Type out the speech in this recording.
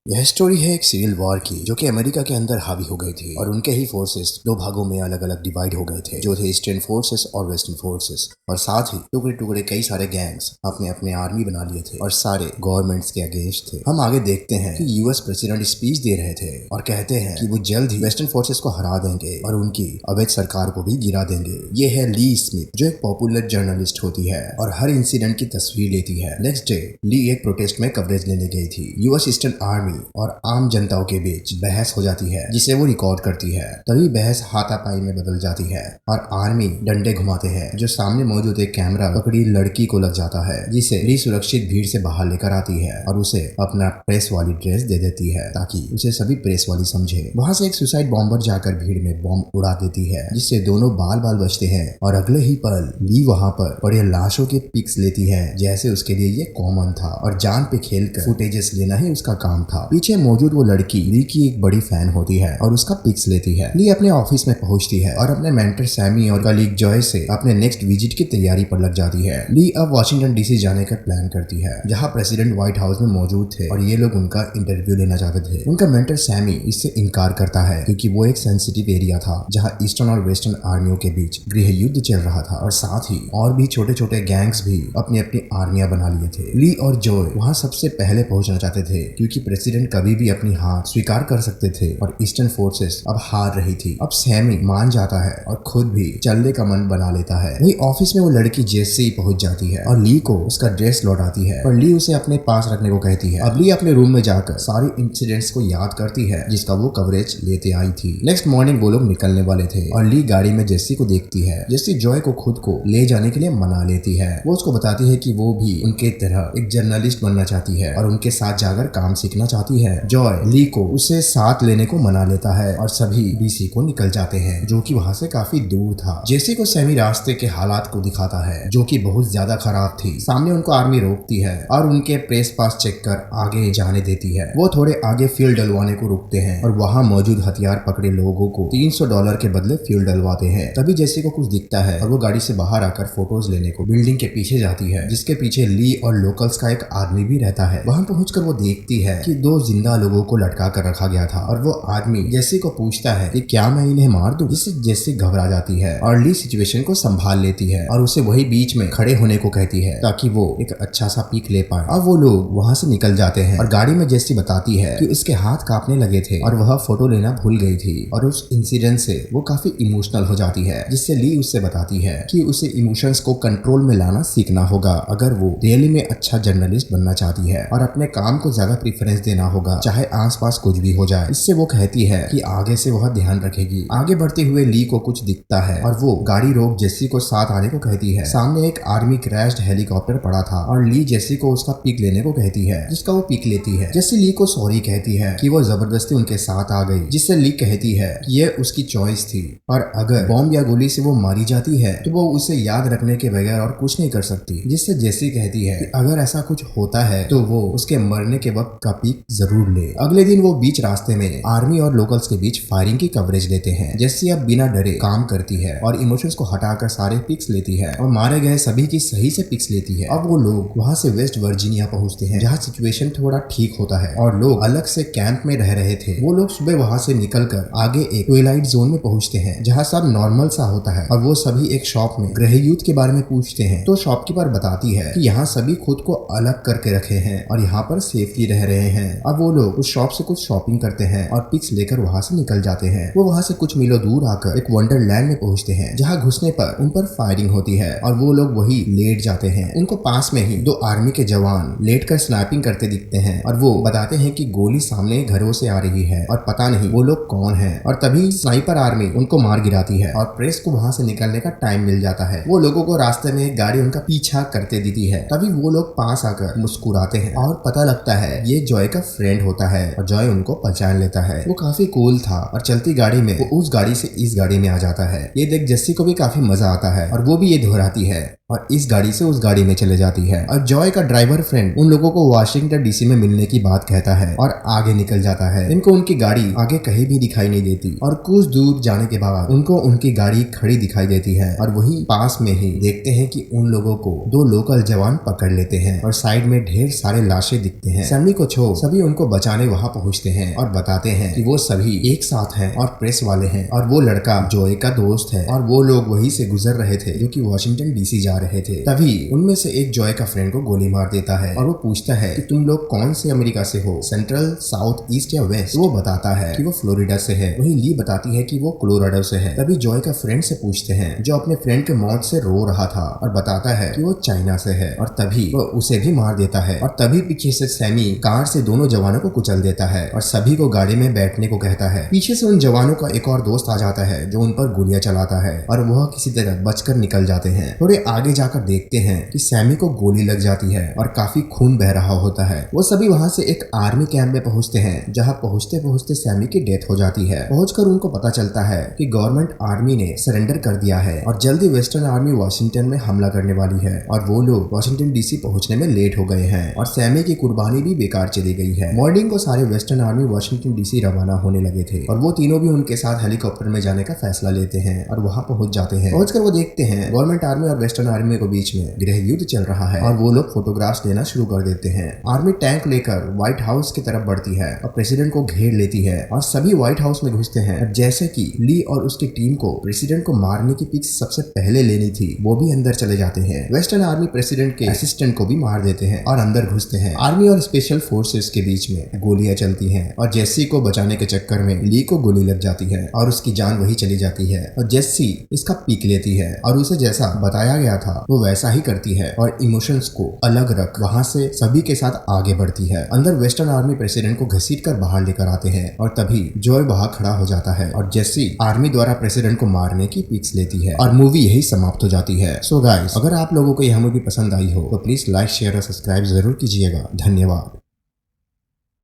यह स्टोरी है एक सिविल वॉर की जो कि अमेरिका के अंदर हावी हो गई थी और उनके ही फोर्सेस दो भागों में अलग अलग डिवाइड हो गए थे जो थे ईस्टर्न फोर्सेस और वेस्टर्न फोर्सेस। और साथ ही टुकड़े टुकड़े कई सारे गैंग्स अपने अपने आर्मी बना लिए थे और सारे गवर्नमेंट्स के अगेंस्ट थे। हम आगे देखते हैं कि यूएस प्रेसिडेंट स्पीच दे रहे थे और कहते हैं कि वो जल्द ही वेस्टर्न फोर्सेस को हरा देंगे और उनकी अवैध सरकार को भी गिरा देंगे। ये है ली स्मिथ जो एक पॉपुलर जर्नलिस्ट होती है और हर इंसिडेंट की तस्वीर लेती है। नेक्स्ट डे ली एक प्रोटेस्ट में कवरेज लेने गई थी। यूएस ईस्टर्न आर्मी और आम जनताओं के बीच बहस हो जाती है जिसे वो रिकॉर्ड करती है। तभी बहस हाथापाई में बदल जाती है और आर्मी डंडे घुमाते हैं जो सामने मौजूद एक कैमरा पकड़ी लड़की को लग जाता है जिसे ली सुरक्षित भीड़ से बाहर लेकर आती है और उसे अपना प्रेस वाली ड्रेस दे देती है ताकि उसे सभी प्रेस वाली समझे। वहाँ से एक सुसाइड बॉम्बर जाकर भीड़ में बॉम्ब उड़ा देती है जिससे दोनों बाल बाल बचते हैं और अगले ही पल ली वहाँ पर पड़े लाशों के पिक्स लेती है जैसे उसके लिए ये कॉमन था और जान पे खेलकर फुटेजेस लेना ही उसका काम था। पीछे मौजूद वो लड़की ली की एक बड़ी फैन होती है और उसका पिक्स लेती है। ली अपने ऑफिस में पहुंचती है और अपने मेंटर सैमी और कलीग जॉय से अपने नेक्स्ट विजिट की तैयारी पर लग जाती है। ली अब वाशिंगटन डीसी जाने का प्लान करती है जहां प्रेसिडेंट व्हाइट हाउस में मौजूद थे और ये लोग उनका इंटरव्यू लेना चाहते थे। उनका मेंटर सैमी इससे इनकार करता है क्योंकि वो एक सेंसिटिव एरिया था जहाँ ईस्टर्न और वेस्टर्न आर्मियों के बीच गृह युद्ध चल रहा था और साथ ही और भी छोटे छोटे गैंग्स भी अपनी अपनी आर्मियां बना लिए थे। ली और जॉय वहाँ सबसे पहले पहुंचना चाहते थे क्योंकि प्रेसिडेंट कभी भी अपनी हार स्वीकार कर सकते थे और ईस्टर्न फोर्सेस अब हार रही थी। अब सैमी मान जाता है और खुद भी चलने का मन बना लेता है। वही ऑफिस में वो लड़की जेसी पहुंच जाती है और ली को उसका ड्रेस लौटाती है और ली उसे अपने पास रखने को कहती है। अब ली अपने रूम में जाकर सारी इंसिडेंट्स को याद करती है जिसका वो कवरेज लेते आई थी। नेक्स्ट मॉर्निंग वो लोग निकलने वाले थे और ली गाड़ी में जेसी को देखती है। जेसी जॉय को खुद को ले जाने के लिए मना लेती है। वो उसको बताती है कि वो भी उनके तरह एक जर्नलिस्ट बनना चाहती है और उनके साथ जाकर काम सीखना चाहती है। जॉय ली को उसे साथ लेने को मना लेता है और सभी डीसी को निकल जाते हैं जो कि वहाँ से काफी दूर था। जेसी को सैमी रास्ते के हालात को दिखाता है जो कि बहुत ज्यादा खराब थी। सामने उनको आर्मी रोकती है और उनके प्रेस पास चेक कर आगे जाने देती है। वो थोड़े आगे फ्यूल डलवाने को रुकते हैं और वहाँ मौजूद हथियार पकड़े लोगों को $300 के बदले फ्यूल डलवाते हैं। तभी जेसी को कुछ दिखता है और वो गाड़ी से बाहर आकर फोटोज लेने को बिल्डिंग के पीछे जाती है जिसके पीछे ली और लोकल्स का एक आदमी भी रहता है। वहाँ पहुंचकर वो देखती है कि दो जिंदा लोगों को लटका कर रखा गया था और वो आदमी जेसी को पूछता है कि क्या मैं इन्हें मार दूं, जिससे जेसी घबरा जाती है और ली सिचुएशन को संभाल लेती है और उसे वही बीच में खड़े होने को कहती है ताकि वो एक अच्छा सा पिक ले पाए। अब वो लोग वहाँ से निकल जाते हैं और गाड़ी में जेसी बताती है कि उसके हाथ कांपने लगे थे और वह फोटो लेना भूल गई थी और उस इंसिडेंट से वो काफी इमोशनल हो जाती है जिससे ली उससे बताती है कि उसे इमोशंस को कंट्रोल में लाना सीखना होगा अगर वो रियली में अच्छा जर्नलिस्ट बनना चाहती है और अपने काम को ज्यादा प्रेफरेंस देना होगा चाहे आसपास कुछ भी हो जाए। इससे वो कहती है कि आगे से वह ध्यान रखेगी। आगे बढ़ते हुए ली को कुछ दिखता है और वो गाड़ी रोक जेसी को साथ आने को कहती है। सामने एक आर्मी क्रैश्ड हेलीकॉप्टर पड़ा था और ली जेसी को उसका पिक लेने को कहती है जिसका वो पिक लेती है। जेसी ली को सॉरी कहती है कि वो जबरदस्ती उनके साथ आ गई जिससे ली कहती है कि ये उसकी चॉइस थी और अगर बॉम्ब या गोली से वो मारी जाती है तो वो उसे याद रखने के बगैर और कुछ नहीं कर सकती। जिससे जेसी कहती है कि अगर ऐसा कुछ होता है तो वो उसके मरने के वक्त का पिक जरूर ले। अगले दिन वो बीच रास्ते में आर्मी और लोकल्स के बीच फायरिंग की कवरेज लेते हैं। जेसी अब बिना डरे काम करती है और इमोशंस को हटाकर सारे पिक्स लेती है और मारे गए सभी की सही से पिक्स लेती है। अब वो लोग वहाँ से वेस्ट वर्जीनिया पहुँचते हैं जहाँ सिचुएशन थोड़ा ठीक होता है और लोग अलग से कैंप में रह रहे थे। वो लोग सुबह वहाँ से निकलकर आगे एक ट्विलाइट जोन में पहुँचते हैं जहाँ सब नॉर्मल सा होता है और वो सभी एक शॉप में गृह युद्ध के बारे में पूछते हैं तो शॉपकीपर बताती है कि यहाँ सभी खुद को अलग करके रखे हैं और यहाँ पर सेफली रह रहे हैं। अब वो लोग उस शॉप से कुछ शॉपिंग करते हैं और पिक्स लेकर वहाँ से निकल जाते हैं। वो वहाँ से कुछ मीलों दूर आकर एक वंडरलैंड में पहुँचते हैं जहाँ घुसने पर उन पर फायरिंग होती है और वो लोग वही लेट जाते हैं। उनको पास में ही दो आर्मी के जवान लेट कर स्नाइपिंग करते दिखते हैं और वो बताते हैं कि गोली सामने घरों से आ रही है और पता नहीं वो लोग कौन है। और तभी स्नाइपर आर्मी उनको मार गिराती है और प्रेस को वहाँ से निकलने का टाइम मिल जाता है। वो लोगों को रास्ते में एक गाड़ी उनका पीछा करते देती है। तभी वो लोग पास आकर मुस्कुराते हैं और पता लगता है ये जॉय का फ्रेंड होता है और जॉय उनको पहचान लेता है। वो काफी कूल था और चलती गाड़ी में वो उस गाड़ी से इस गाड़ी में आ जाता है। ये देख जेसी को भी काफी मजा आता है और वो भी ये दोहराती है और इस गाड़ी से उस गाड़ी में चले जाती है। और जॉय का ड्राइवर फ्रेंड उन लोगों को वाशिंगटन डीसी में मिलने की बात कहता है और आगे निकल जाता है। इनको उनकी गाड़ी आगे कहीं भी दिखाई नहीं देती और कुछ दूर जाने के बाद उनको उनकी गाड़ी खड़ी दिखाई देती है और वही पास में ही देखते हैं कि उन लोगों को दो लोकल जवान पकड़ लेते हैं और साइड में ढेर सारे लाशें दिखते हैं। सैमी को छोड़ सभी उनको बचाने वहां पहुंचते हैं और बताते हैं कि वो सभी एक साथ हैं और प्रेस वाले हैं और वो लड़का जॉय का दोस्त है और वो लोग वहीं से गुजर रहे थे जो कि वाशिंगटन डीसी जा रहे थे। तभी उनमें से एक जॉय का फ्रेंड को गोली मार देता है और वो पूछता है कि तुम लोग कौन से अमेरिका से हो, सेंट्रल, साउथ, ईस्ट या वेस्ट? वो बताता है कि वो फ्लोरिडा से है। वही ली बताती है कि वो कोलोराडो से है। तभी जॉय का फ्रेंड से पूछते हैं जो अपने फ्रेंड के मौत से रो रहा था और बताता है कि वो चाइना से है और तभी वो उसे भी मार देता है। और तभी पीछे से सैमी कार से दोनों जवानों को कुचल देता है और सभी को गाड़ी में बैठने को कहता है। पीछे से उन जवानों का एक और दोस्त आ जाता है जो उन पर गोलियां चलाता है और वह किसी तरह बचकर निकल जाते हैं। थोड़े आगे जाकर देखते हैं कि सैमी को गोली लग जाती है और काफी खून बह रहा होता है। वो सभी वहां से एक आर्मी कैंप में पहुंचते हैं जहां पहुंचते पहुंचते सैमी की डेथ हो जाती है। पहुंचकर उनको पता चलता है कि गवर्नमेंट आर्मी ने सरेंडर कर दिया है और जल्दी वेस्टर्न आर्मी वाशिंगटन में हमला करने वाली है और वो लोग वाशिंगटन डीसी पहुंचने में लेट हो गए हैं और सैमी की कुर्बानी भी बेकार चली गई है। मॉर्निंग को सारे वेस्टर्न आर्मी वाशिंगटन डीसी रवाना होने लगे थे और वो तीनों भी उनके साथ हेलीकॉप्टर में जाने का फैसला लेते हैं और वहां पहुंच जाते हैं। पहुंचकर वो देखते हैं गवर्नमेंट आर्मी और वेस्टर्न आर्मी के बीच में गृह युद्ध चल रहा है और वो लोग फोटोग्राफ्स लेना शुरू कर देते हैं। आर्मी टैंक लेकर व्हाइट हाउस की तरफ बढ़ती है और प्रेसिडेंट को घेर लेती है और सभी व्हाइट हाउस में घुसते हैं। और जैसे कि ली और उसकी टीम को प्रेसिडेंट को मारने की पिक्स सबसे पहले लेनी थी, वो भी अंदर चले जाते हैं। वेस्टर्न आर्मी प्रेसिडेंट के असिस्टेंट को भी मार देते हैं और अंदर घुसते हैं। आर्मी और स्पेशल फोर्सेस के बीच में गोलियां चलती हैं और जेसी को बचाने के चक्कर में ली को गोली लग जाती है और उसकी जान वही चली जाती है और जेसी इसका पीक लेती है और उसे जैसा बताया गया था वो वैसा ही करती है और इमोशंस को अलग रख वहां से सभी के साथ आगे बढ़ती है। अंदर वेस्टर्न आर्मी प्रेसिडेंट को घसीट कर बाहर लेकर आते हैं और तभी जॉय वहां खड़ा हो जाता है और जेसी आर्मी द्वारा प्रेसिडेंट को मारने की पिक्स लेती है और मूवी यही समाप्त हो जाती है। सो गाइस, अगर आप लोगों को यह मूवी पसंद आई हो तो प्लीज लाइक, शेयर और सब्सक्राइब जरूर कीजिएगा। धन्यवाद।